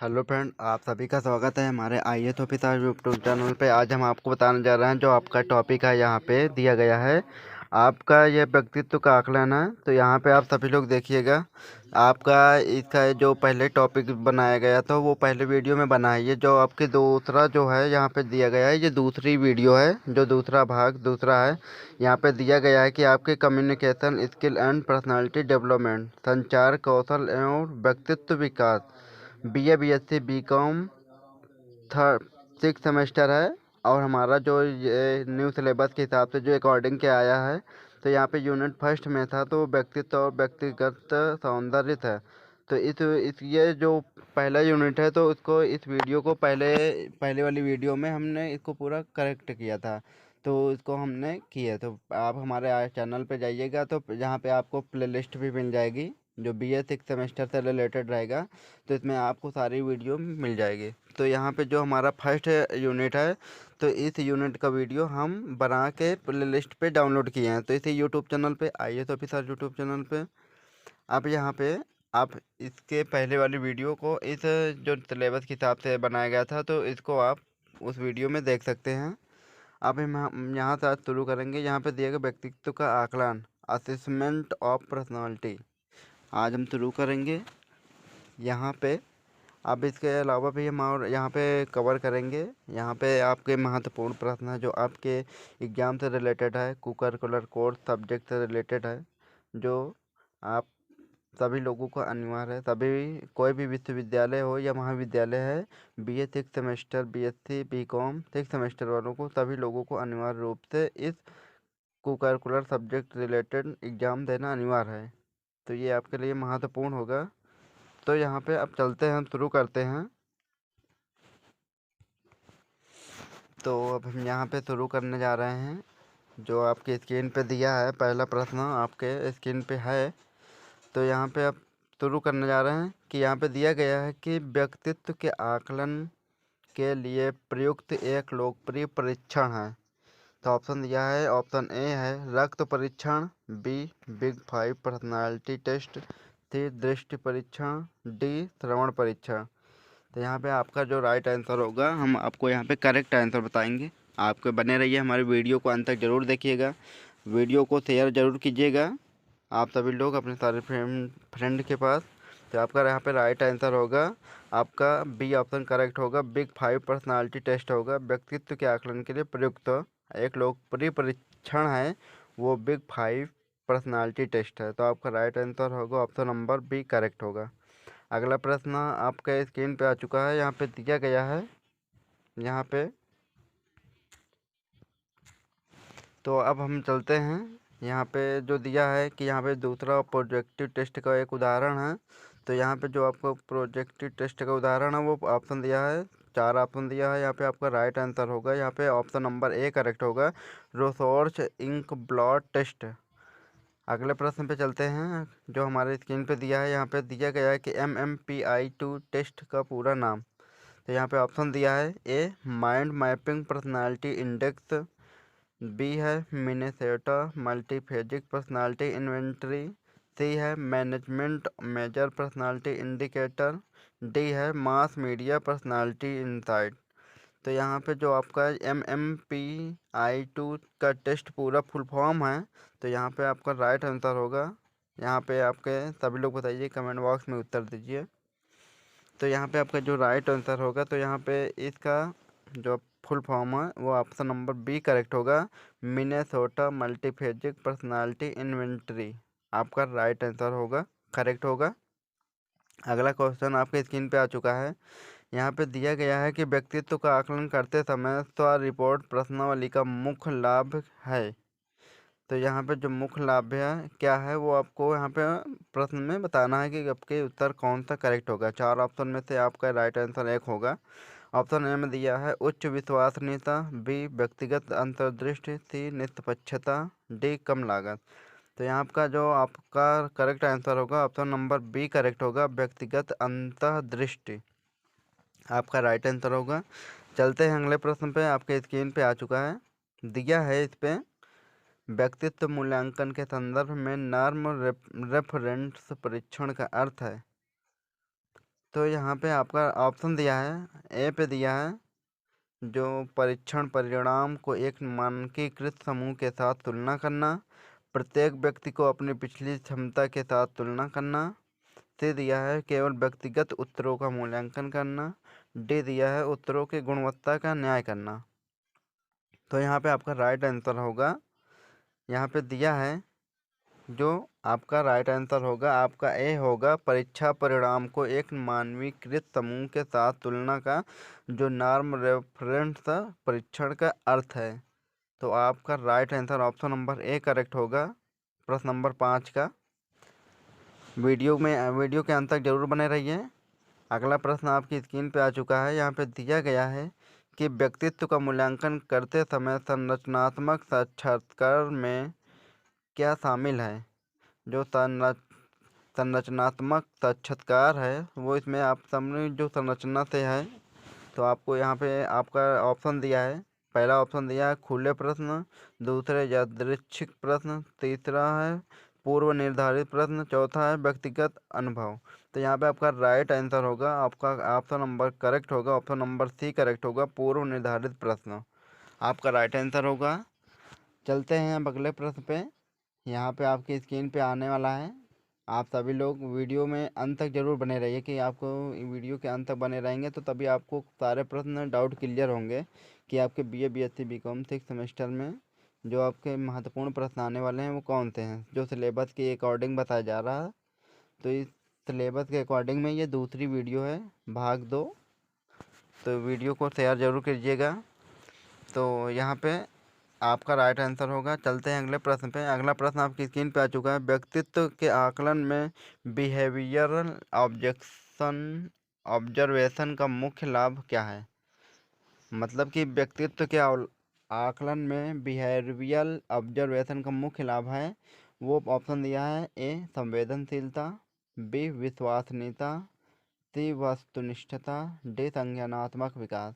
Hello friend, आप सभी का स्वागत है हमारे आईएएस ऑफिसर यूट्यूब चैनल पे। आज हम आपको बताने जा रहे हैं जो आपका टॉपिक है यहाँ पे दिया गया है। आपका ये व्यक्तित्व का आकलन है, तो यहाँ पे आप सभी लोग देखिएगा। आपका इसका जो पहले टॉपिक बनाया गया था वो पहले वीडियो में बना है। ये जो आपके दूसरा जो है यहाँ पे दिया गया है, ये दूसरी वीडियो है, जो दूसरा भाग दूसरा है। यहाँ पे दिया गया है कि आपके communication skill and personality development, संचार कौशल एवं व्यक्तित्व विकास, BA BSc BCom third 6 semester है। और हमारा जो ये न्यू सिलेबस के हिसाब से जो अकॉर्डिंग के आया है, तो यहाँ पे यूनिट फर्स्ट में था तो व्यक्तित्व और व्यक्तिगत सौंदर्य था। तो इस ये जो पहला यूनिट है, तो इसको इस वीडियो को पहले वाली वीडियो में हमने इसको पूरा करेक्ट किया था। तो इसको हमने किया, तो आप हमारे चैनल पे जाइएगा तो यहाँ पे आपको प्लेलिस्ट भी मिल जाएगी जो BA 6 सेमेस्टर से रिलेटेड रहेगा। तो इसमें आपको सारी वीडियो मिल जाएगी। तो यहाँ पे जो हमारा फर्स्ट यूनिट है, तो इस यूनिट का वीडियो हम बना के प्लेलिस्ट पे डाउनलोड किए हैं। तो इसे यूट्यूब चैनल पे आईएएस ऑफिसर यूट्यूब चैनल पे आप यहाँ पे आप इसके पहले वाली वीडियो को इस जो सिलेबस के हिसाब से बनाया गया था, तो इसको आप उस वीडियो में देख सकते हैं। अब हम यहाँ से आज शुरू करेंगे। यहाँ पे दिया गया व्यक्तित्व का आकलन, असेसमेंट ऑफ पर्सनालिटी, आज हम शुरू करेंगे। यहाँ पे अब इसके अलावा भी हम और यहाँ पे कवर करेंगे। यहाँ पे आपके महत्वपूर्ण प्रश्न है जो आपके एग्ज़ाम से रिलेटेड है, को-करिकुलर कोर्स सब्जेक्ट से रिलेटेड है, जो आप सभी लोगों को अनिवार्य है। सभी कोई भी विश्वविद्यालय हो या महाविद्यालय है, BA 6 semester BSc BCom 6 semester वालों को, सभी लोगों को अनिवार्य रूप से इस को-करिकुलर सब्जेक्ट रिलेटेड एग्ज़ाम देना अनिवार्य है। तो ये आपके लिए महत्वपूर्ण होगा। तो यहाँ पे अब चलते हैं, हम शुरू करते हैं। तो अब हम यहाँ पे शुरू करने जा रहे हैं। जो आपकी स्क्रीन पे दिया है, पहला प्रश्न आपके स्क्रीन पे है। तो यहाँ पे अब शुरू करने जा रहे हैं कि यहाँ पे दिया गया है कि व्यक्तित्व के आकलन के लिए प्रयुक्त एक लोकप्रिय परीक्षण है। तो ऑप्शन दिया है, ऑप्शन ए है रक्त परीक्षण, B big 5 personality test, C दृष्टि परीक्षण, D श्रवण परीक्षण। तो यहाँ पे आपका जो राइट आंसर होगा, हम आपको यहाँ पे करेक्ट आंसर बताएंगे। आपके बने रहिए, हमारे वीडियो को अंत तक ज़रूर देखिएगा, वीडियो को शेयर ज़रूर कीजिएगा आप सभी लोग अपने सारे फ्रेंड के पास। तो आपका यहाँ पे राइट आंसर होगा, आपका B ऑप्शन करेक्ट होगा। बिग 5 पर्सनालिटी टेस्ट होगा, व्यक्तित्व के आकलन के लिए प्रयुक्त एक लोकप्रिय परीक्षण है, वो बिग 5 पर्सनालिटी टेस्ट है। तो आपका राइट आंसर होगा ऑप्शन नंबर B करेक्ट होगा। अगला प्रश्न आपके स्क्रीन पे आ चुका है, यहाँ पे दिया गया है। यहाँ पे तो अब हम चलते हैं। यहाँ पे जो दिया है कि यहाँ पे दूसरा प्रोजेक्टिव टेस्ट का एक उदाहरण है। तो यहाँ पे जो आपको प्रोजेक्टिव टेस्ट का उदाहरण है वो ऑप्शन दिया है, 4 ऑप्शन दिया है। यहाँ पे आपका राइट आंसर होगा, यहाँ पे ऑप्शन नंबर A करेक्ट होगा, रोसोर्स इंक ब्लड टेस्ट। अगले प्रश्न पे चलते हैं, जो हमारे स्क्रीन पे दिया है। यहाँ पे दिया गया है कि MMPI-2 टेस्ट का पूरा नाम। तो यहाँ पे ऑप्शन दिया है, A mind mapping personality index, B है Minnesota multiphasic personality inventory, C है management major personality indicator, D है मास मीडिया पर्सनालिटी इंसाइट। तो यहाँ पे जो आपका MMPI-2 का टेस्ट पूरा फुल फॉर्म है, तो यहाँ पे आपका राइट आंसर होगा। यहाँ पे आपके सभी लोग बताइए, कमेंट बॉक्स में उत्तर दीजिए। तो यहाँ पे आपका जो राइट आंसर होगा, तो यहाँ पे इसका जो फुल फॉर्म है वो ऑप्शन नंबर B करेक्ट होगा, मिनेसोटा मल्टीफेजिक पर्सनालिटी इन्वेंटरी। आपका राइट आंसर होगा, करेक्ट होगा। अगला क्वेश्चन आपके स्क्रीन पे आ चुका है। यहाँ पे दिया गया है कि व्यक्तित्व का आकलन करते समय स्व रिपोर्ट प्रश्नावली का मुख्य लाभ है। तो यहाँ पे जो मुख्य लाभ है क्या है, वो आपको यहाँ पे प्रश्न में बताना है कि आपके उत्तर कौन सा करेक्ट होगा। 4 ऑप्शन में से आपका राइट आंसर एक होगा। ऑप्शन ए में दिया है उच्च विश्वसनीयता, B व्यक्तिगत अंतर्दृष्टि, C निष्पक्षता, D कम लागत। तो यहाँ का जो आपका करेक्ट आंसर होगा, ऑप्शन नंबर B करेक्ट होगा, व्यक्तिगत अंतर्दृष्टि आपका राइट आंसर होगा। चलते हैं अगले प्रश्न पे, आपके स्क्रीन पे आ चुका है, दिया है इस पे व्यक्तित्व मूल्यांकन के संदर्भ में नॉर्म रेफरेंस परीक्षण का अर्थ है। तो यहाँ पे आपका ऑप्शन दिया है, ए पे दिया है जो परीक्षण परिणाम को एक मानकीकृत समूह के साथ तुलना करना, प्रत्येक व्यक्ति को अपनी पिछली क्षमता के साथ तुलना करना, सी दिया है केवल व्यक्तिगत उत्तरों का मूल्यांकन करना, डी दिया है उत्तरों की गुणवत्ता का न्याय करना। तो यहाँ पे आपका राइट आंसर होगा, यहाँ पे दिया है जो आपका राइट आंसर होगा आपका ए होगा, परीक्षा परिणाम को एक मानकीकृत समूह के साथ तुलना का जो नॉर्म रेफरेंस परीक्षण का अर्थ है। तो आपका right answer option number A correct होगा प्रश्न नंबर 5 का। वीडियो के अंत तक जरूर बने रहिए। अगला प्रश्न आपकी स्क्रीन पे आ चुका है। यहाँ पे दिया गया है कि व्यक्तित्व का मूल्यांकन करते समय संरचनात्मक साक्षात्कार में क्या शामिल है। जो संरचनात्मक साक्षात्कार है वो इसमें आप समझ जो संरचना से है। तो आपको यहाँ पे आपका ऑप्शन दिया है, पहला ऑप्शन दिया है खुले प्रश्न, दूसरे यादृच्छिक प्रश्न, तीसरा है पूर्व निर्धारित प्रश्न, चौथा है व्यक्तिगत अनुभव। तो यहाँ पे आपका राइट आंसर होगा, आपका ऑप्शन नंबर करेक्ट होगा, ऑप्शन नंबर सी करेक्ट होगा, पूर्व निर्धारित प्रश्न आपका राइट आंसर होगा। चलते हैं अब अगले प्रश्न पे। यहाँ पे आपकी स्क्रीन पे आने वाला है। आप सभी लोग वीडियो में अंत तक जरूर बने रहिए कि आपको वीडियो के अंत तक बने रहेंगे तो तभी आपको सारे प्रश्न डाउट क्लियर होंगे कि आपके बीए बीएससी बीकॉम 6 सेमेस्टर में जो आपके महत्वपूर्ण प्रश्न आने वाले हैं वो कौन से हैं जो सिलेबस के अकॉर्डिंग बताया जा रहा है। तो इस सिलेबस के अकॉर्डिंग में ये दूसरी वीडियो है, भाग 2। तो वीडियो को शेयर ज़रूर कीजिएगा। तो यहाँ पे आपका राइट आंसर होगा। चलते हैं अगले प्रश्न पे। अगला प्रश्न आपकी स्क्रीन पे आ चुका है। व्यक्तित्व के आकलन में बिहेवियरल ऑब्जर्वेशन का मुख्य लाभ क्या है। मतलब कि व्यक्तित्व के आकलन में बिहेवियरल ऑब्जर्वेशन का मुख्य लाभ है। वो ऑप्शन दिया है, ए संवेदनशीलता, बी विश्वसनीयता, सी वस्तुनिष्ठता, डी संज्ञानात्मक विकास।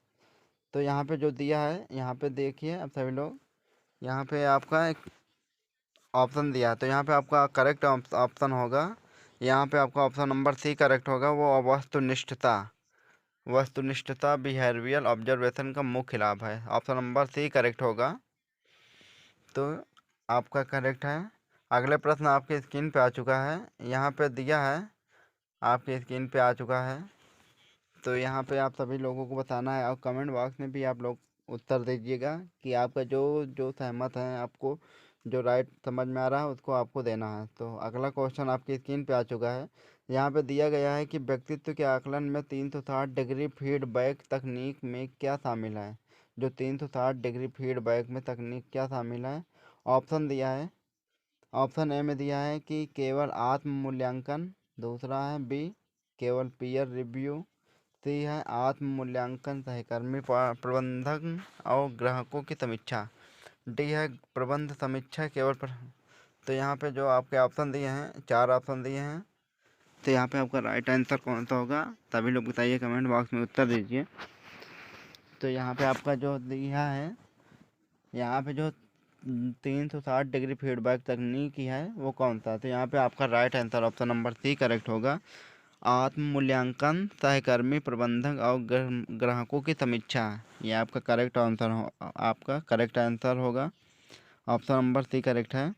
तो यहाँ पे जो दिया है यहाँ पे देखिए अब सभी लोग, यहाँ पे आपका एक ऑप्शन दिया है तो यहाँ पे आपका करेक्ट ऑप्शन होगा, यहाँ पे आपका ऑप्शन नंबर सी करेक्ट होगा। वो वस्तुनिष्ठता बिहेवियरल ऑब्जर्वेशन का मुख्य लाभ है, ऑप्शन नंबर सी करेक्ट होगा। तो आपका करेक्ट है। अगले प्रश्न आपके स्क्रीन पे आ चुका है। यहाँ पे दिया है आपके स्क्रीन पे आ चुका है। तो यहाँ पे आप सभी लोगों को बताना है और कमेंट बॉक्स में भी आप लोग उत्तर दीजिएगा कि आपका जो जो सहमत है, आपको जो राइट समझ में आ रहा है उसको आपको देना है। तो अगला क्वेश्चन आपकी स्क्रीन पे आ चुका है। यहाँ पे दिया गया है कि व्यक्तित्व के आकलन में 360 डिग्री फीडबैक तकनीक में क्या शामिल है। जो 360 डिग्री फीडबैक में तकनीक क्या शामिल है। ऑप्शन दिया है, ऑप्शन ए में दिया है कि केवल आत्म मूल्यांकन, दूसरा है बी केवल पीयर रिव्यू, सी है आत्म मूल्यांकन सहकर्मी प्रबंधन और ग्राहकों की समीक्षा, डी है प्रबंध समीक्षा केवल तो यहाँ पे जो आपके ऑप्शन दिए हैं, 4 ऑप्शन दिए हैं। तो यहाँ पे आपका राइट आंसर कौन सा होगा सभी लोग बताइए, कमेंट बॉक्स में उत्तर दीजिए। तो यहाँ पे आपका जो दिया है, यहाँ पे जो 360 डिग्री फीडबैक तकनीक है वो कौन सा। तो यहाँ पे आपका right answer option number C correct होगा, आत्म मूल्यांकन सहकर्मी प्रबंधक और ग्राहकों की समीक्षा। ये आपका करेक्ट आंसर आपका करेक्ट आंसर होगा, ऑप्शन नंबर सी करेक्ट है।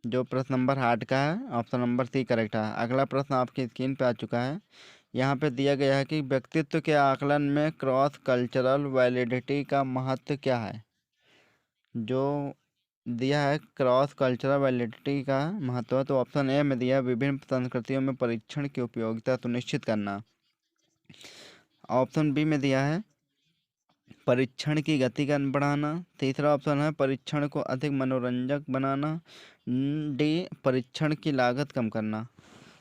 जो प्रश्न नंबर 8 का है ऑप्शन नंबर सी करेक्ट है। अगला प्रश्न आपकी स्क्रीन पे आ चुका है। यहाँ पे दिया गया है कि व्यक्तित्व के आकलन में क्रॉस कल्चरल वैलिडिटी का महत्व क्या है। जो दिया है क्रॉस कल्चरल वैलिडिटी का महत्व, तो ऑप्शन ए में दिया है विभिन्न संस्कृतियों में परीक्षण की उपयोगिता सुनिश्चित करना, ऑप्शन बी में दिया है परीक्षण की गति का बढ़ाना, तीसरा ऑप्शन है परीक्षण को अधिक मनोरंजक बनाना, डी परीक्षण की लागत कम करना।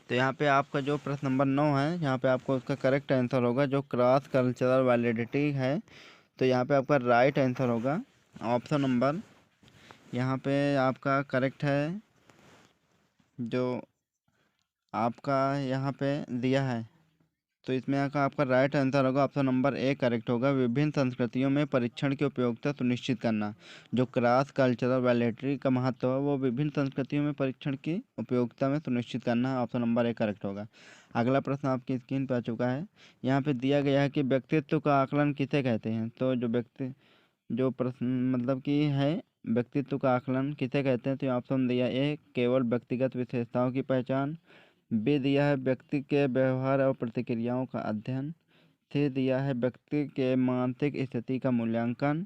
तो यहाँ पे आपका जो प्रश्न नंबर 9 है, यहाँ पे आपको उसका करेक्ट आंसर होगा जो क्रॉस कल्चरल वैलिडिटी है। तो यहाँ पे आपका राइट आंसर होगा ऑप्शन नंबर, यहाँ पे आपका करेक्ट है जो आपका यहाँ पे दिया है। तो इसमें आपका राइट आंसर होगा ऑप्शन नंबर ए करेक्ट होगा, विभिन्न संस्कृतियों में परीक्षण की उपयोगिता सुनिश्चित करना। जो क्रॉस कल्चरल वैलिडिटी का महत्व है वो विभिन्न संस्कृतियों में परीक्षण की उपयोगिता में सुनिश्चित करना है, ऑप्शन नंबर ए करेक्ट होगा। अगला प्रश्न आपकी स्क्रीन पर आ चुका है। यहाँ पे दिया गया है कि व्यक्तित्व का आकलन किसे कहते हैं। तो जो प्रश्न मतलब कि है, व्यक्तित्व का आकलन किसे कहते हैं। तो ऑप्शन दिया ए, केवल व्यक्तिगत विशेषताओं की पहचान। बी दिया है व्यक्ति के व्यवहार और प्रतिक्रियाओं का अध्ययन। सी दिया है व्यक्ति के मानसिक स्थिति का मूल्यांकन।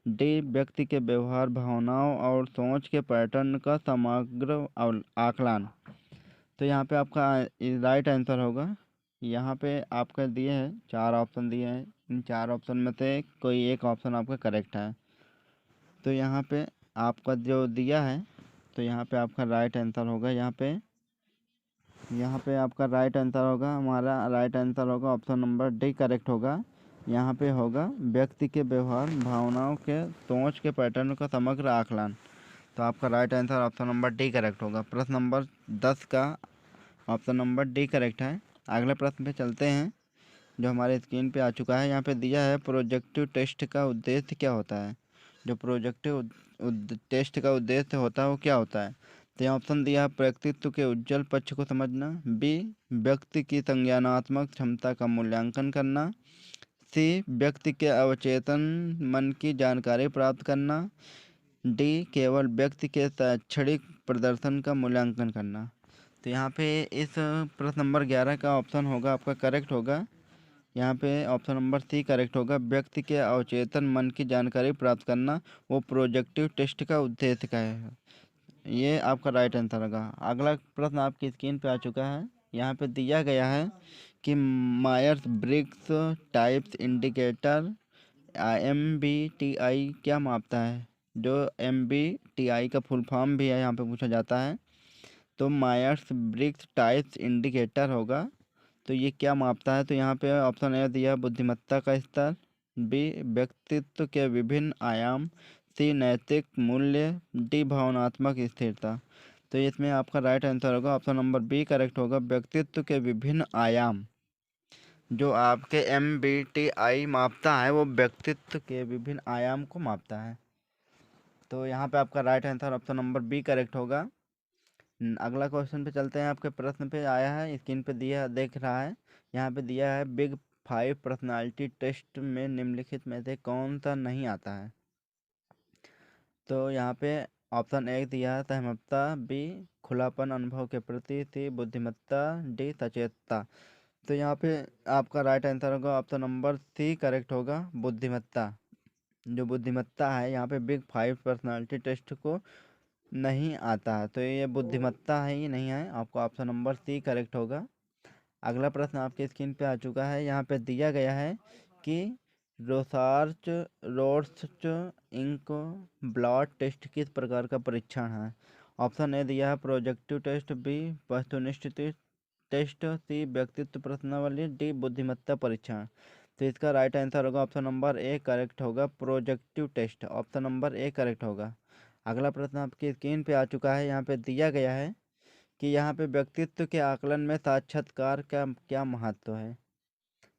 डी व्यक्ति के व्यवहार, भावनाओं और सोच के पैटर्न का समग्र आकलन। तो यहाँ पे आपका राइट आंसर होगा। यहाँ पे आपका दिए हैं 4 ऑप्शन दिए हैं, इन 4 ऑप्शन में से कोई एक ऑप्शन आपका करेक्ट है। तो यहाँ पे आपका जो दिया है, तो यहाँ पे आपका राइट आंसर होगा। यहाँ पे आपका राइट आंसर होगा, हमारा राइट आंसर होगा ऑप्शन नंबर डी करेक्ट होगा। यहाँ पे होगा व्यक्ति के व्यवहार, भावनाओं के, सोच के पैटर्न का समग्र आकलन। तो आपका right answer option number D correct होगा। प्रश्न नंबर 10 का ऑप्शन नंबर डी करेक्ट है। अगले प्रश्न पे चलते हैं जो हमारे स्क्रीन पे आ चुका है। यहाँ पे दिया है प्रोजेक्टिव टेस्ट का उद्देश्य क्या होता है। जो प्रोजेक्टिव टेस्ट का उद्देश्य होता है वो क्या होता है। तो यहाँ ऑप्शन दिया है व्यक्तित्व के उज्जवल पक्ष को समझना। बी व्यक्ति की संज्ञानात्मक क्षमता का मूल्यांकन करना। सी व्यक्ति के अवचेतन मन की जानकारी प्राप्त करना। डी केवल व्यक्ति के शैक्षणिक प्रदर्शन का मूल्यांकन करना। तो यहाँ पे इस प्रश्न नंबर 11 का ऑप्शन होगा आपका करेक्ट होगा। यहाँ पे ऑप्शन नंबर सी करेक्ट होगा। व्यक्ति के अवचेतन मन की जानकारी प्राप्त करना वो प्रोजेक्टिव टेस्ट का उद्देश्य का है। ये आपका राइट आंसर होगा। अगला प्रश्न आपकी स्क्रीन पे आ चुका है। यहाँ पे दिया गया है कि Myers Briggs types indicator MBTI क्या मापता है। जो MBTI का फुल फॉर्म भी है यहाँ पे पूछा जाता है। तो मायर्स ब्रिग्स टाइप्स इंडिकेटर होगा। तो ये क्या मापता है। तो यहाँ पे ऑप्शन ए दिया बुद्धिमत्ता का स्तर। बी व्यक्तित्व के विभिन्न आयाम। सी नैतिक मूल्य। डी भावनात्मक स्थिरता। तो इसमें आपका राइट आंसर होगा ऑप्शन नंबर बी करेक्ट होगा। व्यक्तित्व के विभिन्न आयाम जो आपके MBTI मापता है वो व्यक्तित्व के विभिन्न आयाम को मापता है। तो यहाँ पे आपका right answer option number B correct होगा। अगला क्वेश्चन पे चलते हैं। आपके प्रश्न पे आया है, स्क्रीन पे दिया देख रहा है। यहाँ पे दिया है बिग 5 पर्सनालिटी टेस्ट में निम्नलिखित में से कौन सा नहीं आता है। तो यहाँ पे ऑप्शन ए दिया है सहमता। बी खुलापन अनुभव के प्रति। सी बुद्धिमत्ता। डी सचेतता। तो यहाँ पे आपका राइट आंसर होगा ऑप्शन नंबर सी करेक्ट होगा, बुद्धिमत्ता। जो बुद्धिमत्ता है यहाँ पे बिग 5 पर्सनालिटी टेस्ट को नहीं आता है। तो ये बुद्धिमत्ता है, ये नहीं है। आपका ऑप्शन नंबर सी करेक्ट होगा। अगला प्रश्न आपके स्क्रीन पे आ चुका है। यहाँ पे दिया गया है कि Rorschach rods ink blot test किस प्रकार का परीक्षण है। ऑप्शन ए दिया है प्रोजेक्टिव टेस्ट। बी वस्तुनिष्ठ टेस्ट। सी व्यक्तित्व प्रश्नावली। डी बुद्धिमत्ता परीक्षण। तो इसका राइट आंसर होगा ऑप्शन नंबर ए करेक्ट होगा, projective test. Option number A correct होगा। अगला प्रश्न आपकी स्क्रीन पे आ चुका है। यहाँ पे दिया गया है कि यहाँ पे व्यक्तित्व के आकलन में साक्षात्कार का क्या महत्व है।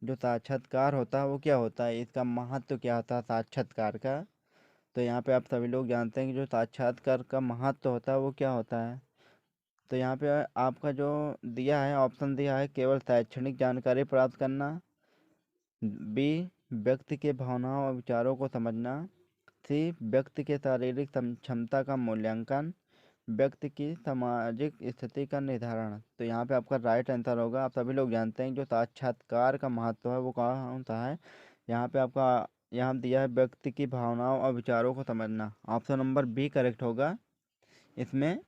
जो साक्षात्कार होता है वो क्या होता है, इसका महत्व क्या होता है साक्षात्कार का। तो यहाँ पे आप सभी लोग जानते हैं कि जो साक्षात्कार का महत्व होता है वो क्या होता है। तो यहाँ पे आपका जो दिया है ऑप्शन दिया है केवल शैक्षणिक जानकारी प्राप्त करना। बी व्यक्ति के भावनाओं और विचारों को समझना। सी व्यक्ति के शारीरिक क्षमता का मूल्यांकन। व्यक्ति की सामाजिक स्थिति का निर्धारण। तो यहाँ पे आपका राइट आंसर होगा। आप सभी लोग जानते हैं जो साक्षात्कार का महत्व है वो कौन सा है। यहाँ पे आपका यहाँ दिया है व्यक्ति की भावनाओं और विचारों को समझना। ऑप्शन नंबर बी करेक्ट होगा इसमें।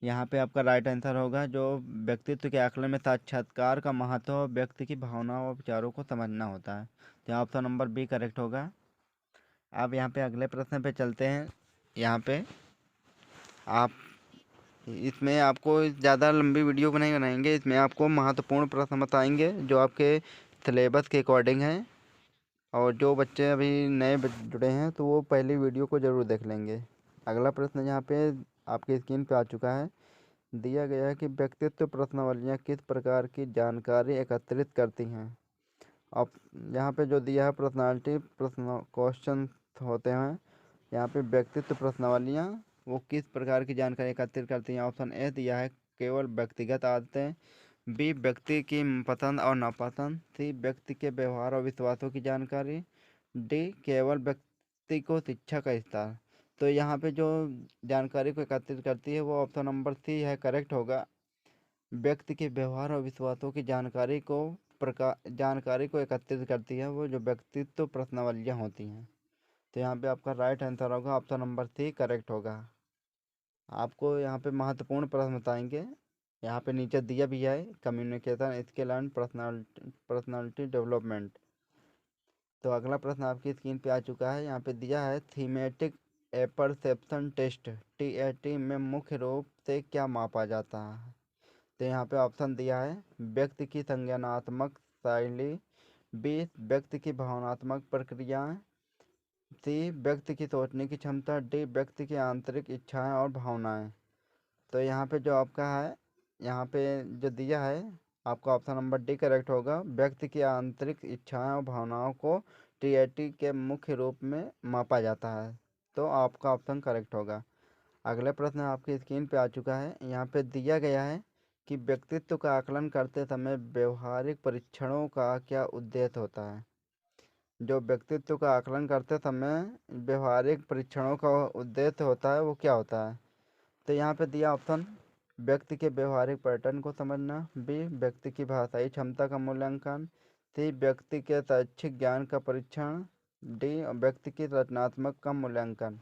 यहाँ पे आपका राइट आंसर होगा जो व्यक्तित्व के आकलन में साक्षात्कार का महत्व व्यक्ति की भावनाओं और विचारों को समझना होता है। तो ऑप्शन नंबर बी करेक्ट होगा। अब यहाँ पे अगले प्रश्न पे चलते हैं। यहाँ पे आप इसमें आपको ज़्यादा लंबी वीडियो नहीं बनाएंगे, इसमें आपको महत्वपूर्ण प्रश्न बताएंगे जो आपके सिलेबस के अकॉर्डिंग हैं। और जो बच्चे अभी नए जुड़े हैं तो वो पहली वीडियो को ज़रूर देख लेंगे। अगला प्रश्न यहाँ पे आपकी स्क्रीन पे आ चुका है। दिया गया है कि व्यक्तित्व प्रश्नावलियाँ किस प्रकार की जानकारी एकत्रित करती हैं। अब यहाँ पे जो दिया है पर्सनालिटी प्रश्न क्वेश्चन होते हैं। यहाँ पे व्यक्तित्व प्रश्नावलियाँ वो किस प्रकार की जानकारी एकत्रित करती हैं। ऑप्शन ए दिया है केवल व्यक्तिगत आदतें। बी व्यक्ति की पसंद और नापसंद। सी व्यक्ति के व्यवहार और विश्वासों की जानकारी। डी केवल व्यक्ति को शिक्षा का विस्तार। तो यहाँ पे जो जानकारी को एकत्रित करती है वो ऑप्शन नंबर सी है, करेक्ट होगा। व्यक्ति के व्यवहार और विश्वासों की जानकारी को एकत्रित करती है वो जो व्यक्तित्व प्रश्नावलियाँ होती हैं। तो यहाँ पे आपका राइट आंसर होगा ऑप्शन नंबर सी, करेक्ट होगा। आपको यहाँ पे महत्वपूर्ण प्रश्न बताएंगे। यहाँ पे नीचे दिया भी है, communication skill and personality development. तो अगला प्रश्न आपकी स्क्रीन पे आ चुका है। यहाँ पे दिया है थीमेटिक एपरसेप्शन टेस्ट TAT में मुख्य रूप से क्या मापा जाता है। तो यहाँ पे ऑप्शन दिया है व्यक्ति की संज्ञानात्मक शैली। बी व्यक्ति की भावनात्मक प्रक्रियाएं। सी व्यक्ति की सोचने की क्षमता। डी व्यक्ति की आंतरिक इच्छाएं और भावनाएं। तो यहाँ पे जो आपका है, यहाँ पे जो दिया है आपका ऑप्शन नंबर डी करेक्ट होगा। व्यक्ति की आंतरिक इच्छाएं और भावनाओं को TAT के मुख्य रूप में मापा जाता है। तो आपका ऑप्शन करेक्ट होगा। अगला प्रश्न आपकी स्क्रीन पे आ चुका है। यहाँ पे दिया गया है कि व्यक्तित्व का आकलन करते समय व्यवहारिक परीक्षणों का क्या उद्देश्य होता है। जो व्यक्तित्व का आकलन करते समय व्यवहारिक परीक्षणों का उद्देश्य होता है वो क्या होता है। तो यहाँ पे दिया ऑप्शन व्यक्ति के व्यवहारिक पैटर्न को समझना। बी व्यक्ति की भाषाई क्षमता का मूल्यांकन। सी व्यक्ति के शैक्षिक ज्ञान का परीक्षण। डी व्यक्ति की रचनात्मक का मूल्यांकन।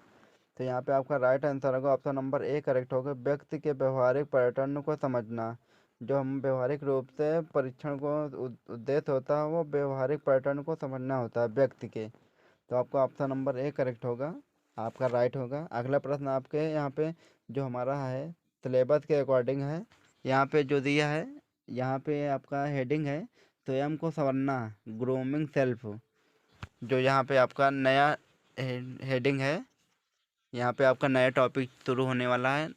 तो यहाँ पे आपका राइट आंसर होगा ऑप्शन नंबर ए करेक्ट होगा। व्यक्ति के व्यवहारिक पैटर्न को समझना। जो हम व्यवहारिक रूप से परीक्षण को उद्देश्य होता है वो व्यवहारिक पैटर्न को समझना होता है व्यक्ति के। तो आपका ऑप्शन नंबर ए करेक्ट होगा, आपका राइट होगा। अगला प्रश्न आपके यहाँ पे जो हमारा है सिलेबस के अकॉर्डिंग है। यहाँ पे जो दिया है, यहाँ पे आपका हेडिंग है स्वयं को संवरना, ग्रूमिंग सेल्फ। जो यहाँ पे आपका नया हेडिंग है, यहाँ पे आपका नया टॉपिक शुरू होने वाला है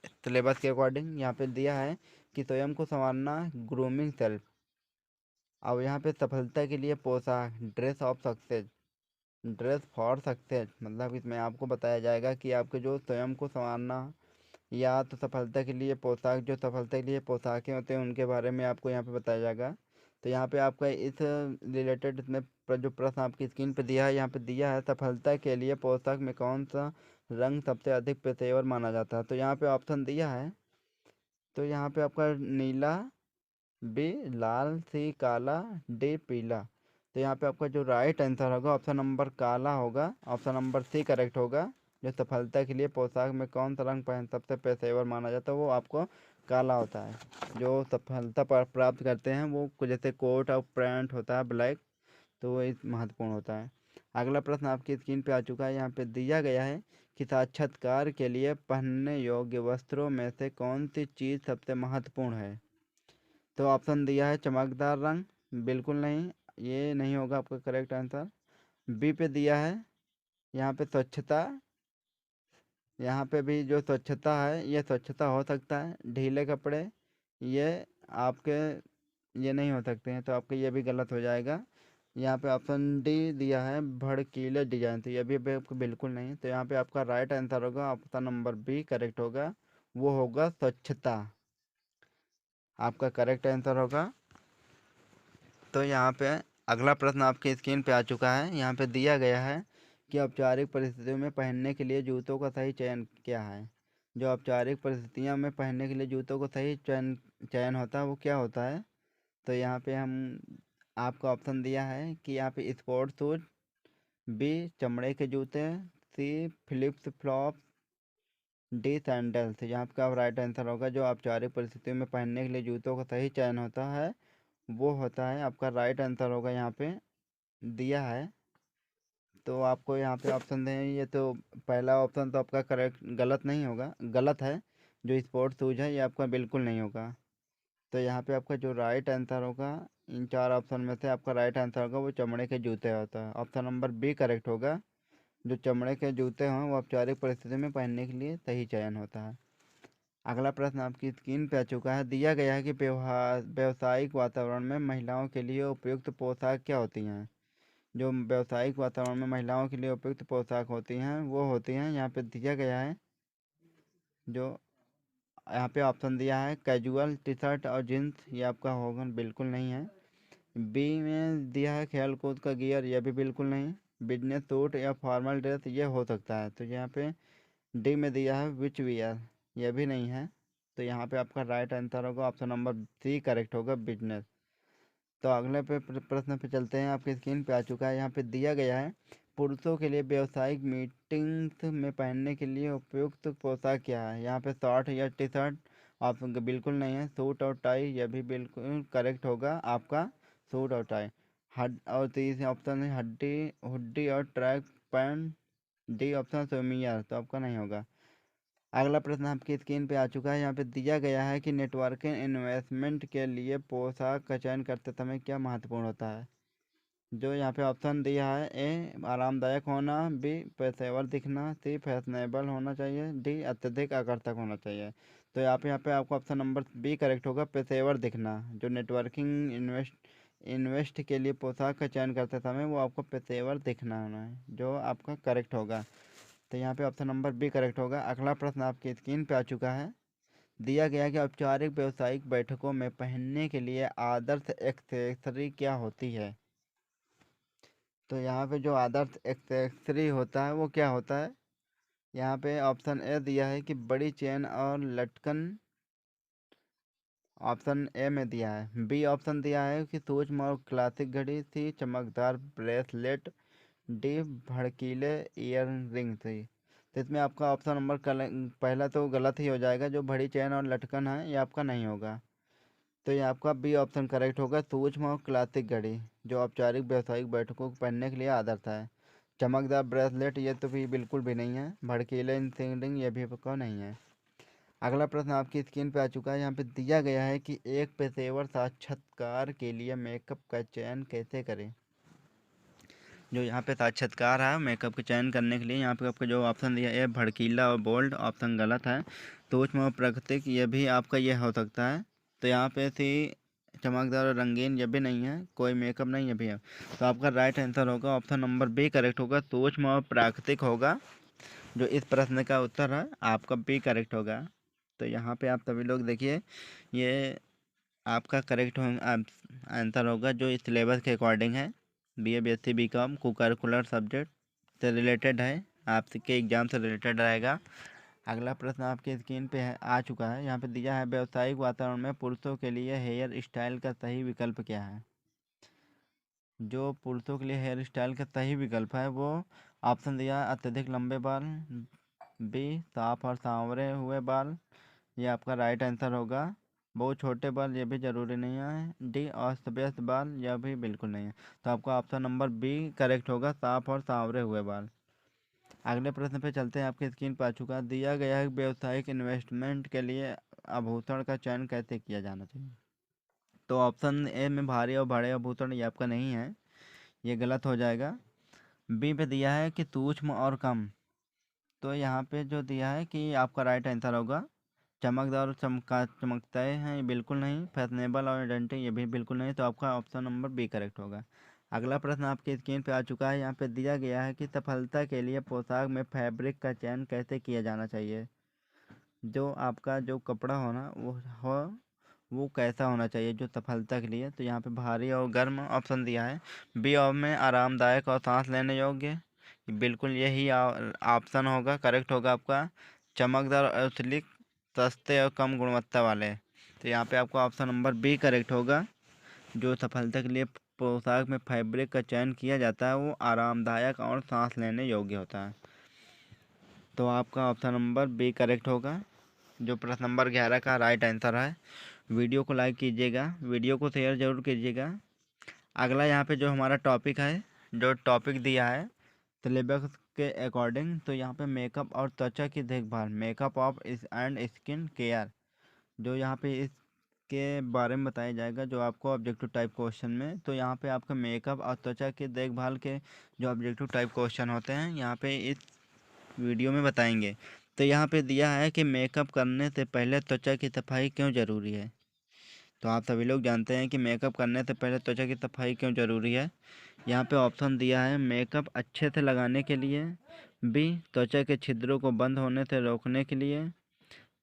सिलेबस के अकॉर्डिंग। यहाँ पे दिया है कि स्वयं को संवारना, ग्रूमिंग सेल्फ। अब यहाँ पे सफलता के लिए पोशाक, dress of success, dress for success. मतलब इसमें आपको बताया जाएगा कि आपके जो स्वयं को संवारना या तो सफलता के लिए पोशाक, जो सफलता के लिए पोशाकें होते हैं उनके बारे में आपको यहाँ पे बताया जाएगा। तो यहाँ पे आपका इस रिलेटेड इसमें जो प्रश्न आपकी स्क्रीन पे दिया है, यहाँ पे दिया है सफलता के लिए पोशाक में कौन सा रंग सबसे अधिक पेशेवर माना जाता है। तो यहाँ पे ऑप्शन दिया है, तो यहाँ पे आपका नीला। बी लाल। सी काला। डी पीला। तो यहाँ पे आपका जो राइट आंसर होगा ऑप्शन नंबर काला होगा, ऑप्शन नंबर सी करेक्ट होगा। जो सफलता के लिए पोशाक में कौन सा रंग पहन सबसे पेशेवर माना जाता है वो आपको काला होता है। जो सफलता प्राप्त करते हैं वो जैसे कोट और पैंट होता है ब्लैक, तो वो एक महत्वपूर्ण होता है। अगला प्रश्न आपकी स्क्रीन पे आ चुका है। यहाँ पे दिया गया है कि साक्षात्कार के लिए पहनने योग्य वस्त्रों में से कौन सी चीज़ सबसे महत्वपूर्ण है। तो ऑप्शन दिया है चमकदार रंग, बिल्कुल नहीं, ये नहीं होगा आपका करेक्ट आंसर। बी पे दिया है यहाँ पे स्वच्छता। यहाँ पे भी जो स्वच्छता है ये स्वच्छता हो सकता है। ढीले कपड़े, ये आपके ये नहीं हो सकते हैं, तो आपका ये भी गलत हो जाएगा। यहाँ पे ऑप्शन डी दिया है भड़कीले डिजाइन, तो ये भी आपको बिल्कुल नहीं। तो यहाँ पे आपका राइट आंसर होगा ऑप्शन नंबर बी करेक्ट होगा, वो होगा स्वच्छता, आपका करेक्ट आंसर होगा। तो यहाँ पे अगला प्रश्न आपके स्क्रीन पे आ चुका है। यहाँ पे दिया गया है कि औपचारिक परिस्थितियों में पहनने के लिए जूतों का सही चयन क्या है। जो औपचारिक परिस्थितियों में पहनने के लिए जूतों को सही चयन होता है वो क्या होता है। तो यहाँ पे हम आपको ऑप्शन दिया है कि यहाँ पे स्पोर्ट्स शूज। बी चमड़े के जूते। सी फ्लिप्स फ्लॉप। D sandals. यहाँ पे राइट आंसर होगा जो औपचारिक परिस्थितियों में पहनने के लिए जूतों का सही चयन होता है वो होता है, आपका राइट आंसर होगा यहाँ पे दिया है। तो आपको यहाँ पे ऑप्शन दें, ये तो पहला ऑप्शन तो आपका करेक्ट गलत नहीं होगा, गलत है। जो स्पोर्ट्स शूज है ये आपका बिल्कुल नहीं होगा। तो यहाँ पे आपका जो राइट आंसर होगा इन चार ऑप्शन में से आपका राइट आंसर होगा वो चमड़े के जूते होता है, ऑप्शन नंबर बी करेक्ट होगा। जो चमड़े के जूते हों वो औपचारिक परिस्थिति में पहनने के लिए सही चयन होता है। अगला प्रश्न आपकी स्क्रीन पे आ चुका है। दिया गया है कि व्यवसायिक वातावरण में महिलाओं के लिए उपयुक्त पोशाक क्या होती हैं। जो व्यवसायिक वातावरण में महिलाओं के लिए उपयुक्त पोशाक होती हैं वो होती हैं, यहाँ पे दिया गया है जो यहाँ पे ऑप्शन दिया है कैजुअल टी शर्ट और जीन्स, ये आपका होगा बिल्कुल नहीं है। बी में दिया है खेल कूद का गियर, यह भी बिल्कुल नहीं। बिजनेस सूट या फॉर्मल ड्रेस, ये हो सकता है। तो यहाँ पे डी में दिया है विच वियर, यह भी नहीं है। तो यहाँ पे आपका राइट आंसर होगा ऑप्शन नंबर सी करेक्ट होगा, बिजनेस। तो अगले पे प्रश्न पे चलते हैं। आपकी स्क्रीन पे आ चुका है, यहाँ पे दिया गया है पुरुषों के लिए व्यावसायिक मीटिंग्स में पहनने के लिए उपयुक्त पोशाक क्या है। यहाँ पे शॉर्ट या टी शर्ट ऑप्शन बिल्कुल नहीं है। सूट और टाई, यह भी बिल्कुल करेक्ट होगा आपका, सूट और टाई। हड और तीसरा ऑप्शन है हड्डी हुड्डी और ट्रैक पैंट, डी ऑप्शन स्विमियर, तो आपका नहीं होगा। अगला प्रश्न आपकी स्क्रीन पे आ चुका है, यहाँ पे दिया गया है कि नेटवर्किंग इन्वेस्टमेंट के लिए पोशाक का चयन करते समय क्या महत्वपूर्ण होता है। जो यहाँ पे ऑप्शन दिया है, ए आरामदायक होना, बी पेशेवर दिखना, सी फैशनेबल होना चाहिए, डी अत्यधिक आकर्षक होना चाहिए। तो यहाँ पे आपका ऑप्शन नंबर बी करेक्ट होगा, पेशेवर दिखना। जो नेटवर्किंग इन्वेस्ट के लिए पोशाक का चयन करते समय वो आपको पेशेवर दिखना होना है, जो आपका करेक्ट होगा। तो यहाँ पे ऑप्शन नंबर बी करेक्ट होगा। अगला प्रश्न आपकी स्क्रीन पे आ चुका है, दिया गया कि औपचारिक व्यावसायिक बैठकों में पहनने के लिए आदर्श एक्सेसरी क्या होती है। तो यहाँ पे जो आदर्श एक्सेसरी होता है वो क्या होता है। यहाँ पे ऑप्शन ए दिया है कि बड़ी चेन और लटकन, ऑप्शन ए में दिया है। बी ऑप्शन दिया है कि सूक्ष्म और क्लासिक घड़ी, सी चमकदार ब्रेसलेट, डी भड़कीले ईयर रिंग थी। तो इसमें आपका ऑप्शन नंबर पहला तो गलत ही हो जाएगा। जो बड़ी चेन और लटकन है ये आपका नहीं होगा। तो ये आपका बी ऑप्शन करेक्ट होगा, सूक्ष्म और क्लासिक घड़ी, जो औपचारिक व्यावसायिक बैठकों को पहनने के लिए आदर्श है। चमकदार ब्रेसलेट, ये तो भी बिल्कुल भी नहीं है। भड़कीले रिंग, ये भी आपका नहीं है। अगला प्रश्न आपकी स्क्रीन पे आ चुका है, यहाँ पे दिया गया है कि एक पेशेवर साक्षात्कार के लिए मेकअप का चयन कैसे करें। जो यहाँ पे साक्षात्कार है मेकअप के चयन करने के लिए, यहाँ पे आपका जो ऑप्शन दिया है भड़कीला और बोल्ड, ऑप्शन गलत है। सूक्ष्म और प्राकृतिक, ये भी आपका ये हो सकता है। तो यहाँ पे सी चमकदार और रंगीन, ये भी नहीं है। कोई मेकअप नहीं, ये भी है। तो आपका राइट आंसर होगा ऑप्शन नंबर बी करेक्ट होगा, सूक्ष्म और प्राकृतिक होगा। जो इस प्रश्न का उत्तर है आपका बी करेक्ट होगा। तो यहाँ पे आप सभी लोग देखिए, ये आपका करेक्ट आंसर होगा जो इस सिलेबस के अकॉर्डिंग है। BA BSc BCom को करिकुलर सब्जेक्ट से रिलेटेड है, आपके एग्ज़ाम से रिलेटेड रहेगा। अगला प्रश्न आपके स्क्रीन पे आ चुका है, यहाँ पे दिया है व्यावसायिक वातावरण में पुरुषों के लिए हेयर स्टाइल का सही विकल्प क्या है। जो पुरुषों के लिए हेयर स्टाइल का सही विकल्प है वो ऑप्शन दिया है अत्यधिक लंबे बाल, बी साफ और सांवरे हुए बाल, ये आपका राइट आंसर होगा। बहुत छोटे बाल, ये भी ज़रूरी नहीं है। डी अस्त व्यस्त बाल, यह भी बिल्कुल नहीं है। तो आपका ऑप्शन नंबर बी करेक्ट होगा, साफ और सांवरे हुए बाल। अगले प्रश्न पे चलते हैं, आपकी स्क्रीन पर आ चुका है, दिया गया है व्यावसायिक इन्वेस्टमेंट के लिए आभूषण का चयन कैसे किया जाना चाहिए। तो ऑप्शन ए में भारी और बड़े आभूषण, ये आपका नहीं है, ये गलत हो जाएगा। बी पे दिया है कि सूक्ष्म और कम, तो यहाँ पे जो दिया है कि आपका राइट आंसर होगा चमकदार और चमकते हैं, ये बिल्कुल नहीं। फैशनेबल और डेंटिंग, ये भी बिल्कुल नहीं। तो आपका ऑप्शन नंबर बी करेक्ट होगा। अगला प्रश्न आपके स्क्रीन पे आ चुका है, यहाँ पे दिया गया है कि सफलता के लिए पोशाक में फैब्रिक का चयन कैसे किया जाना चाहिए। जो आपका जो कपड़ा होना वो कैसा होना चाहिए जो सफलता के लिए। तो यहाँ पे भारी और गर्म ऑप्शन दिया है। बी और में आरामदायक और सांस लेने योग्य, बिल्कुल यही ऑप्शन होगा, करेक्ट होगा आपका। चमकदार और स्लिक, सस्ते और कम गुणवत्ता वाले, तो यहाँ पे आपका ऑप्शन नंबर बी करेक्ट होगा। जो सफलता के लिए पोशाक में फैब्रिक का चयन किया जाता है वो आरामदायक और सांस लेने योग्य होता है। तो आपका ऑप्शन नंबर बी करेक्ट होगा, जो प्रश्न नंबर 11 का राइट आंसर है। वीडियो को लाइक कीजिएगा, वीडियो को शेयर ज़रूर कीजिएगा। अगला यहाँ पे जो हमारा टॉपिक है, जो टॉपिक दिया है सिलेबस के अकॉर्डिंग, तो यहाँ पे मेकअप और त्वचा की देखभाल, makeup of and skin care, जो यहाँ पे इसके बारे में बताया जाएगा जो आपको ऑब्जेक्टिव टाइप क्वेश्चन में। तो यहाँ पे आपका मेकअप और त्वचा की देखभाल के जो ऑब्जेक्टिव टाइप क्वेश्चन होते हैं यहाँ पे इस वीडियो में बताएंगे। तो यहाँ पे दिया है कि मेकअप करने से पहले त्वचा की सफाई क्यों ज़रूरी है। तो आप सभी लोग जानते हैं कि मेकअप करने से पहले त्वचा की सफाई क्यों ज़रूरी है। यहाँ पे ऑप्शन दिया है मेकअप अच्छे से लगाने के लिए, बी त्वचा के छिद्रों को बंद होने से रोकने के लिए,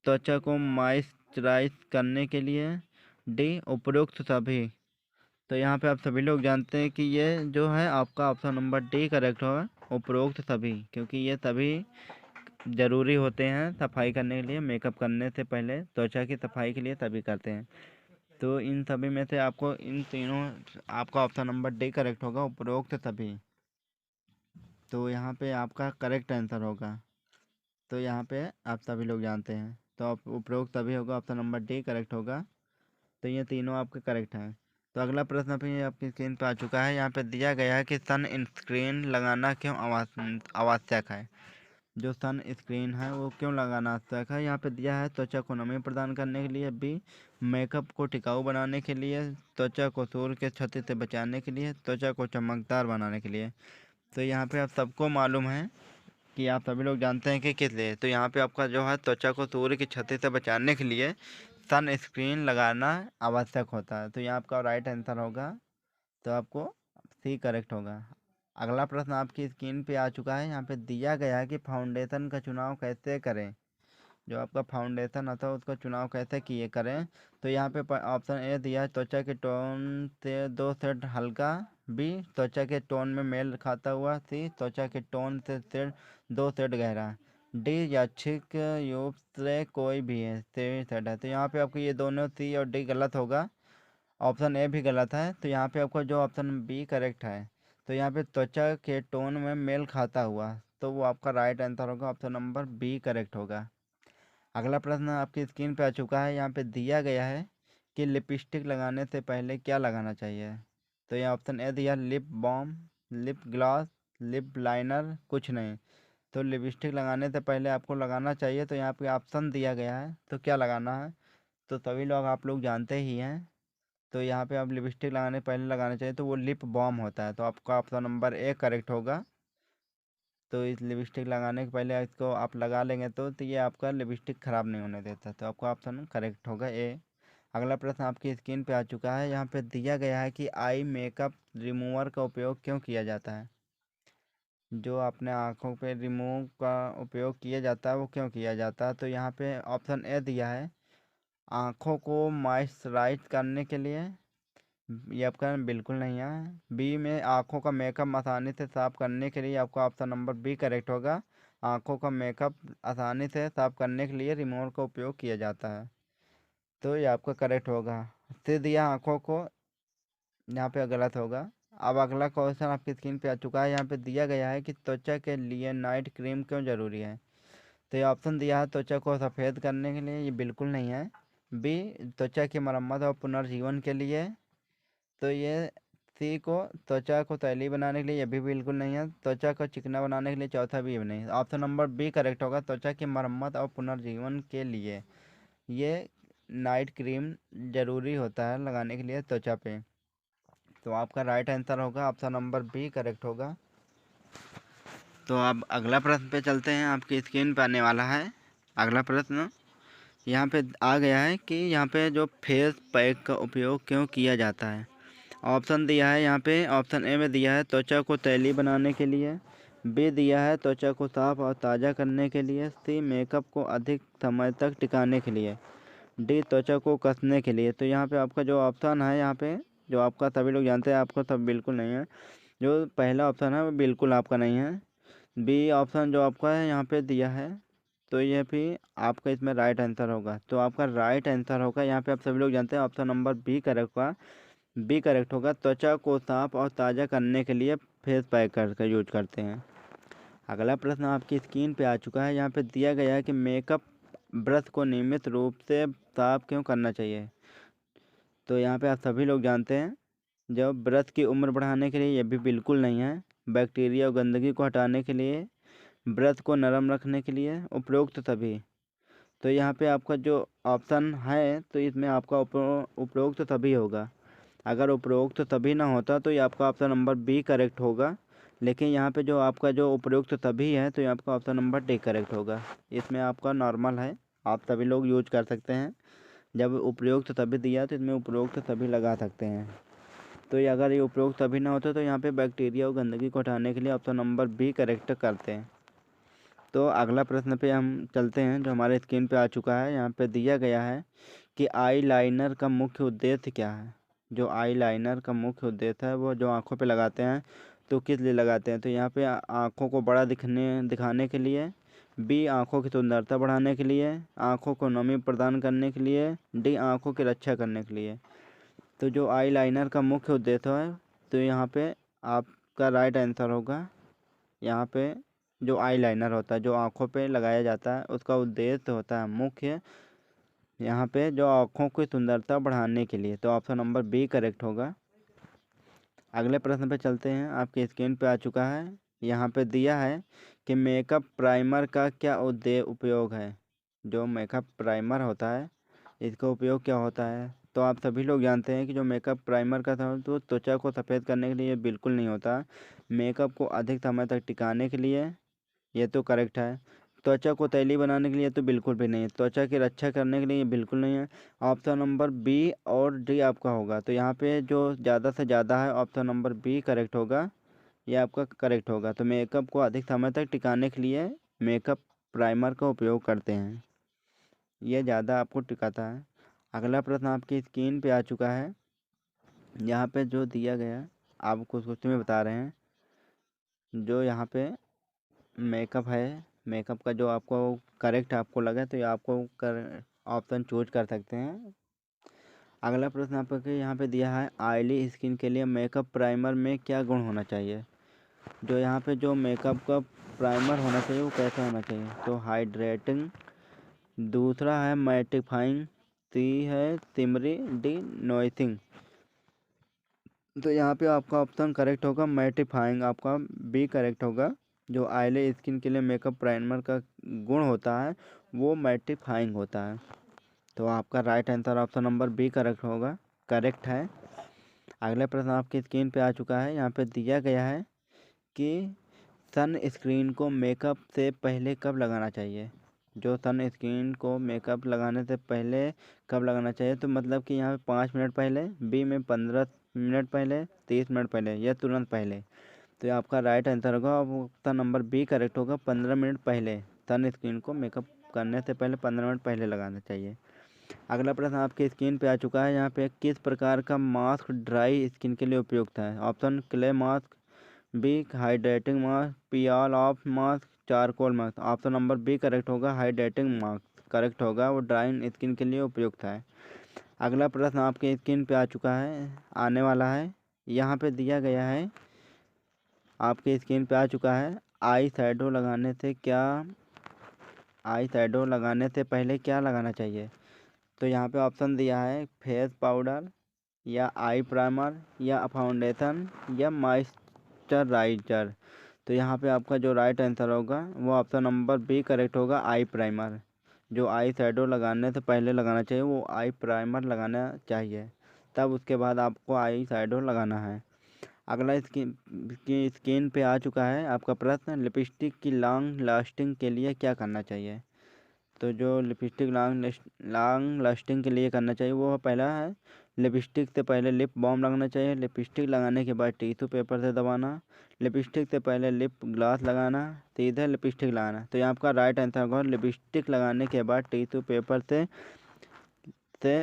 त्वचा को मॉइस्चराइज करने के लिए। डी उपरोक्त सभी। तो यहाँ पे आप सभी लोग जानते हैं कि ये जो है आपका ऑप्शन नंबर डी करेक्ट होगा, उपरोक्त सभी, क्योंकि ये सभी ज़रूरी होते हैं सफाई करने के लिए। मेकअप करने से पहले त्वचा की सफाई के लिए सभी करते हैं। तो इन सभी में से आपको इन तीनों, आपका ऑप्शन नंबर डी करेक्ट होगा, उपरोक्त सभी। तो यहाँ पे आपका करेक्ट आंसर होगा। तो यहाँ पे आप सभी लोग जानते हैं, तो आप उपरोक्त सभी होगा, ऑप्शन नंबर डी करेक्ट होगा। तो ये तीनों आपके करेक्ट हैं। तो अगला प्रश्न भी आपकी स्क्रीन पर आ चुका है। यहाँ पे दिया गया है कि सन स्क्रीन लगाना क्यों आवश्यक है। जो सन स्क्रीन है वो क्यों लगाना आवश्यक है, यहाँ पे दिया है त्वचा को नमी प्रदान करने के लिए, बी मेकअप को टिकाऊ बनाने के लिए, त्वचा को सूर्य के क्षति से बचाने के लिए, त्वचा को चमकदार बनाने के लिए। तो यहाँ पे आप सबको मालूम है कि आप सभी लोग जानते हैं कि किस लिए। तो यहाँ पे आपका जो है त्वचा को सूर्य की क्षति से बचाने के लिए सन स्क्रीन लगाना आवश्यक होता है। तो यहाँ आपका राइट आंसर होगा, तो आपको सी करेक्ट होगा। अगला प्रश्न आपकी स्क्रीन पे आ चुका है। यहाँ पे दिया गया है कि फाउंडेशन का चुनाव कैसे करें। जो आपका फाउंडेशन आता है उसका चुनाव कैसे किए करें। तो यहाँ पे ऑप्शन ए दिया है, त्वचा के टोन से 2 शेड हल्का, बी त्वचा के टोन में मेल खाता हुआ, सी त्वचा के टोन से 2 शेड गहरा, डी यादृच्छिक रूप से कोई भी है 3 शेड है। तो यहाँ पे आपको ये दोनों सी और डी गलत होगा, ऑप्शन ए भी गलत है। तो यहाँ पे आपको जो ऑप्शन बी करेक्ट है। तो यहाँ पे त्वचा के टोन में मेल खाता हुआ, तो वो आपका राइट आंसर होगा, ऑप्शन नंबर बी करेक्ट होगा। अगला प्रश्न आपकी स्क्रीन पे आ चुका है। यहाँ पे दिया गया है कि लिपस्टिक लगाने से पहले क्या लगाना चाहिए। तो यहाँ ऑप्शन ए दिया, lip balm, lip gloss, lip liner, कुछ नहीं। तो लिपस्टिक लगाने से पहले आपको लगाना चाहिए, तो यहाँ पे ऑप्शन दिया गया है, तो क्या लगाना है। तो सभी लोग आप लोग जानते ही हैं। तो यहाँ पे आप लिपस्टिक लगाने पहले लगाना चाहिए, तो वो लिप बाम होता है। तो आपका ऑप्शन नंबर ए करेक्ट होगा। तो इस लिपस्टिक लगाने के पहले इसको आप लगा लेंगे तो ये आपका लिपस्टिक ख़राब नहीं होने देता। तो आपका ऑप्शन करेक्ट होगा ए। अगला प्रश्न आपकी स्क्रीन पे आ चुका है। यहाँ पे दिया गया है कि आई मेकअप रिमूवर का उपयोग क्यों किया जाता है। जो अपने आँखों पे रिमूव का उपयोग किया जाता है वो क्यों किया जाता है। तो यहाँ पे ऑप्शन ए दिया है, आँखों को मॉइस्चराइज करने के लिए, ये आपका बिल्कुल नहीं है। बी में आँखों का मेकअप आसानी से साफ करने के लिए, आपका ऑप्शन नंबर बी करेक्ट होगा। आँखों का मेकअप आसानी से साफ करने के लिए रिमूवर का उपयोग किया जाता है, तो ये आपका करेक्ट होगा। सी दिया आँखों को, यहाँ पे गलत होगा। अब अगला क्वेश्चन आपकी स्क्रीन पे आ चुका है। यहाँ पे दिया गया है कि त्वचा के लिए नाइट क्रीम क्यों ज़रूरी है। तो ये ऑप्शन दिया है त्वचा को सफ़ेद करने के लिए, ये बिल्कुल नहीं है। बी त्वचा की मरम्मत और पुनर्जीवन के लिए, तो ये सी को त्वचा को तैलीय बनाने के लिए, ये भी बिल्कुल नहीं है। त्वचा को चिकना बनाने के लिए, चौथा भी नहीं। ऑप्शन नंबर बी करेक्ट होगा, त्वचा की मरम्मत और पुनर्जीवन के लिए ये नाइट क्रीम ज़रूरी होता है लगाने के लिए त्वचा पे। तो आपका राइट आंसर होगा, ऑप्शन नंबर बी करेक्ट होगा। तो अब अगला प्रश्न पे चलते हैं, आपकी स्क्रीन पे आने वाला है अगला प्रश्न। यहाँ पे आ गया है कि यहाँ पे जो फेस पैक का उपयोग क्यों किया जाता है। ऑप्शन दिया है यहाँ पे, ऑप्शन ए में दिया है त्वचा को तैलीय बनाने के लिए, बी दिया है त्वचा को साफ और ताज़ा करने के लिए, सी मेकअप को अधिक समय तक टिकाने के लिए, डी त्वचा को कसने के लिए। तो यहाँ पे आपका जो ऑप्शन है, यहाँ पे जो आपका सभी लोग जानते हैं, आपका सब बिल्कुल नहीं है। जो पहला ऑप्शन है वो बिल्कुल आपका नहीं है। बी ऑप्शन जो आपका है यहाँ पे दिया है, तो ये भी आपका इसमें राइट आंसर होगा। तो आपका राइट आंसर होगा, यहाँ पे आप सभी लोग जानते हैं, ऑप्शन नंबर बी करेक्ट होगा। बी करेक्ट होगा, त्वचा को साफ और ताज़ा करने के लिए फेस पैक का यूज करते हैं। अगला प्रश्न आपकी स्क्रीन पे आ चुका है। यहाँ पे दिया गया है कि मेकअप ब्रश को नियमित रूप से साफ क्यों करना चाहिए। तो यहाँ पे आप सभी लोग जानते हैं, जब ब्रश की उम्र बढ़ाने के लिए, ये भी बिल्कुल नहीं है। बैक्टीरिया और गंदगी को हटाने के लिए, ब्रश को नरम रखने के लिए, उपरोक्त सभी। तो यहाँ पे आपका जो ऑप्शन है, तो इसमें आपका उपरोक्त सभी होगा। अगर उपरोक्त सभी ना होता तो ये आपका ऑप्शन नंबर बी करेक्ट होगा। लेकिन यहाँ पे जो आपका जो उपरोक्त सभी है, तो ये आपका ऑप्शन नंबर डी करेक्ट होगा। इसमें आपका नॉर्मल है, आप सभी लोग यूज कर सकते हैं। जब उपरोक्त सभी दिया तो इसमें उपरोक्त सभी लगा सकते हैं। तो ये अगर ये उपरोक्त सभी ना होते तो यहाँ पे बैक्टीरिया और गंदगी को हटाने के लिए ऑप्शन नंबर बी करेक्ट करते हैं। तो अगला प्रश्न पे हम चलते हैं जो हमारे स्क्रीन पे आ चुका है। यहाँ पे दिया गया है कि आई लाइनर का मुख्य उद्देश्य क्या है। जो आई लाइनर का मुख्य उद्देश्य है वो जो आँखों पे लगाते हैं तो किस लिए लगाते हैं। तो यहाँ पे आँखों को बड़ा दिखाने के लिए, बी आँखों की सुंदरता बढ़ाने के लिए, आँखों को नमी प्रदान करने के लिए, डी आँखों की रक्षा करने के लिए। तो जो आई लाइनर का मुख्य उद्देश्य है तो यहाँ पे आपका राइट आंसर होगा। यहाँ पे जो आई लाइनर होता है जो आँखों पे लगाया जाता है उसका उद्देश्य होता है मुख्य यहाँ पे जो आँखों की सुंदरता बढ़ाने के लिए। तो ऑप्शन नंबर बी करेक्ट होगा। अगले प्रश्न पे चलते हैं। आपके स्क्रीन पे आ चुका है। यहाँ पे दिया है कि मेकअप प्राइमर का क्या उपयोग है। जो मेकअप प्राइमर होता है इसका उपयोग क्या होता है। तो आप सभी लोग जानते हैं कि जो मेकअप प्राइमर का था तो त्वचा को सफ़ेद करने के लिए बिल्कुल नहीं होता। मेकअप को अधिक समय तक टिकाने के लिए, ये तो करेक्ट है। त्वचा को तैलीय बनाने के लिए तो बिल्कुल भी नहीं है। त्वचा की रक्षा करने के लिए ये बिल्कुल नहीं है। ऑप्शन नंबर बी और डी आपका होगा। तो यहाँ पे जो ज़्यादा से ज़्यादा है ऑप्शन नंबर बी करेक्ट होगा। ये आपका करेक्ट होगा। तो मेकअप को अधिक समय तक टिकाने के लिए मेकअप प्राइमर का उपयोग करते हैं, ये ज़्यादा आपको टिकाता है। अगला प्रश्न आपकी स्क्रीन पे आ चुका है। यहाँ पे जो दिया गया आपको क्वेश्चन में बता रहे हैं। जो यहाँ पे मेकअप है, मेकअप का जो आपको करेक्ट आपको लगे तो ये आपको ऑप्शन चूज कर सकते हैं। अगला प्रश्न आपके यहाँ पे दिया है ऑयली स्किन के लिए मेकअप प्राइमर में क्या गुण होना चाहिए। जो यहाँ पे जो मेकअप का प्राइमर होना चाहिए वो कैसा होना चाहिए। तो हाइड्रेटिंग, दूसरा है मैटिफाइंग, सी है सिमरी, डी नॉइसिंग। तो यहाँ पे आपका ऑप्शन करेक्ट होगा मैटिफाइंग, आपका बी करेक्ट होगा। जो ऑयली स्किन के लिए मेकअप प्राइमर का गुण होता है वो मैटिफाइंग होता है। तो आपका right answer option number B correct होगा, करेक्ट है। अगला प्रश्न आपकी स्क्रीन पे आ चुका है। यहाँ पे दिया गया है कि सन स्क्रीन को मेकअप से पहले कब लगाना चाहिए। जो सन स्क्रीन को मेकअप लगाने से पहले कब लगाना चाहिए। तो मतलब कि यहाँ पे 5 मिनट पहले, बी में 15 मिनट पहले, 30 मिनट पहले या तुरंत पहले। तो ये आपका राइट आंसर होगा। ऑप्शन नंबर बी करेक्ट होगा, 15 मिनट पहले। सन स्क्रीन को मेकअप करने से पहले 15 मिनट पहले लगाना चाहिए। अगला प्रश्न आपके स्क्रीन पे आ चुका है। यहाँ पे किस प्रकार का मास्क ड्राई स्किन के लिए उपयुक्त है। Option clay mask, B hydrating mask, peel off mask, charcoal mask. Option number B correct होगा, हाइड्रेटिंग मास्क करेक्ट होगा, वो ड्राई स्किन के लिए उपयुक्त है। अगला प्रश्न आपके स्क्रीन पे आ चुका है, आने वाला है। यहाँ पे दिया गया है, आपके स्क्रीन पे आ चुका है। आई शैडो लगाने से पहले क्या लगाना चाहिए। तो यहाँ पे ऑप्शन दिया है फेस पाउडर या आई प्राइमर या फाउंडेशन या मॉइस्चराइजर। तो यहाँ पे आपका जो राइट आंसर होगा वो ऑप्शन नंबर बी करेक्ट होगा, आई प्राइमर। जो आई शैडो लगाने से पहले लगाना चाहिए वो आई प्राइमर लगाना चाहिए, तब उसके बाद आपको आई शैडो लगाना है। अगला स्किन पे आ चुका है आपका प्रश्न, लिपस्टिक की लॉन्ग लास्टिंग के लिए क्या करना चाहिए। तो जो लिपस्टिक लॉन्ग लास्टिंग के लिए करना चाहिए वो पहला है लिपस्टिक से पहले लिप बाम लगाना चाहिए। लिपस्टिक लगाने के बाद टिश्यू पेपर से दबाना। लिपस्टिक से पहले लिप ग्लास लगाना, सीधे लिपस्टिक लगाना। तो ये आपका राइट आंसर होगा, लिपस्टिक लगाने के बाद टिश्यू पेपर से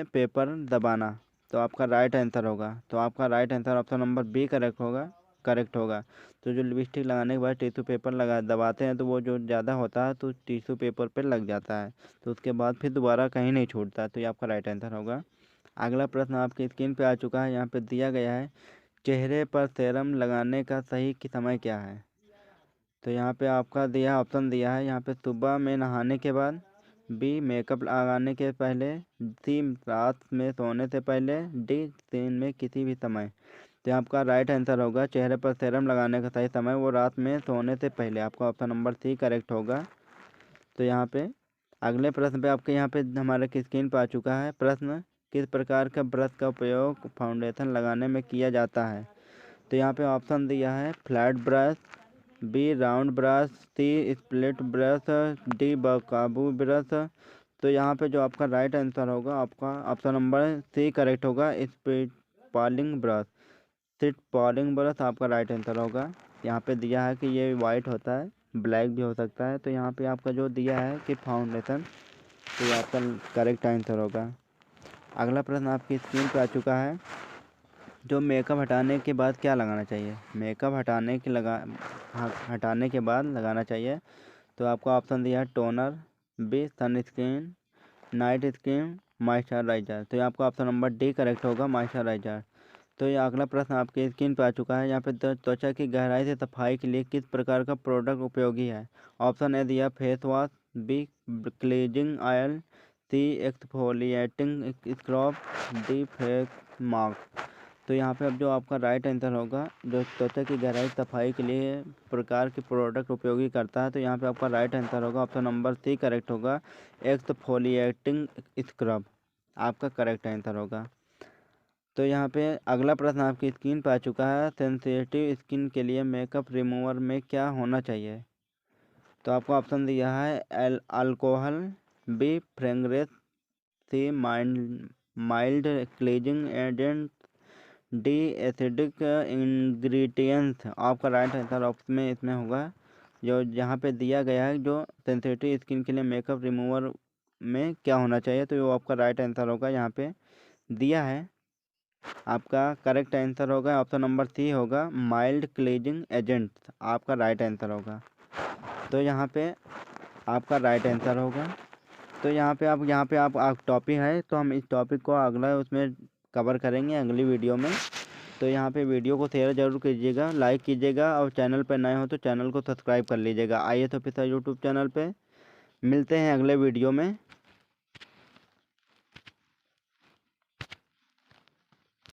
पेपर दबाना। तो आपका राइट आंसर होगा। तो आपका right answer option number B correct होगा। तो जो लिपस्टिक लगाने के बाद टिश्यू पेपर दबाते हैं तो वो जो ज़्यादा होता है तो टिश्यू पेपर पे लग जाता है, तो उसके बाद फिर दोबारा कहीं नहीं छूटता। तो ये आपका राइट आंसर होगा। अगला प्रश्न आपकी स्क्रीन पे आ चुका है। यहाँ पे दिया गया है चेहरे पर सीरम लगाने का सही समय क्या है। तो यहाँ पे आपका ऑप्शन दिया है यहाँ पे सुबह में नहाने के बाद, बी मेकअप लगाने के पहले, सी रात में सोने से पहले, डी दिन में किसी भी समय। तो आपका राइट आंसर होगा चेहरे पर सीरम लगाने का सही समय वो रात में सोने से पहले। आपका ऑप्शन नंबर सी करेक्ट होगा। तो यहाँ पे अगले प्रश्न पे आपके यहाँ पे हमारे स्क्रीन पर आ चुका है प्रश्न, किस प्रकार का ब्रश का उपयोग फाउंडेशन लगाने में किया जाता है। तो यहाँ पे ऑप्शन दिया है flat brush, B round brush, C split brush, D बकाबू ब्रश। तो यहाँ पे जो आपका राइट आंसर होगा आपका ऑप्शन नंबर सी करेक्ट होगा, stippling brush. Stippling brush आपका राइट आंसर होगा। यहाँ पे दिया है कि ये वाइट होता है, ब्लैक भी हो सकता है। तो यहाँ पे आपका जो दिया है कि फाउंडेशन, तो ये आपका करेक्ट आंसर होगा। अगला प्रश्न आपकी स्क्रीन पे आ चुका है, जो मेकअप हटाने के बाद क्या लगाना चाहिए। मेकअप हटाने के बाद लगाना चाहिए। तो आपको ऑप्शन दिया है toner, B sunscreen, night cream, moisturiser. तो ये आपका ऑप्शन नंबर डी करेक्ट होगा, मॉइस्चराइजर। तो ये अगला प्रश्न आपके स्क्रीन पर आ चुका है। यहाँ पे त्वचा की गहराई से सफाई के लिए किस प्रकार का प्रोडक्ट उपयोगी है। ऑप्शन ए दिया face wash, B cleansing oil, C exfoliating scrub, D face mask. तो यहाँ पे अब जो आपका राइट आंसर होगा, जो त्वचा की गहराई सफाई के लिए प्रकार के प्रोडक्ट उपयोगी करता है, तो यहाँ पे आपका राइट आंसर होगा ऑप्शन नंबर सी करेक्ट होगा, एक्सफोलिएटिंग स्क्रब आपका करेक्ट आंसर होगा। तो यहाँ पे अगला प्रश्न आपकी स्क्रीन पर आ चुका है, सेंसिटिव स्किन के लिए मेकअप रिमूवर में क्या होना चाहिए। तो आपको ऑप्शन दिया है alcohol, B fragrance, C mild cleansing agent, D acidic ingredients. आपका राइट आंसर ऑप्शन में इसमें होगा, जो यहाँ पे दिया गया है जो सेंसिटिव स्किन के लिए मेकअप रिमूवर में क्या होना चाहिए, तो वो आपका राइट आंसर होगा। यहाँ पे दिया है, आपका करेक्ट आंसर होगा ऑप्शन नंबर सी होगा, माइल्ड क्लीजिंग एजेंट आपका राइट आंसर होगा। तो यहाँ पे आपका राइट आंसर होगा। तो यहाँ पे आप टॉपिक है, तो हम इस टॉपिक को अगला उसमें कवर करेंगे अगली वीडियो में। तो यहाँ पे वीडियो को शेयर जरूर कीजिएगा, लाइक कीजिएगा, और चैनल पर नए हो तो चैनल को सब्सक्राइब कर लीजिएगा। आइए तो फिर यूट्यूब चैनल पे मिलते हैं अगले वीडियो में।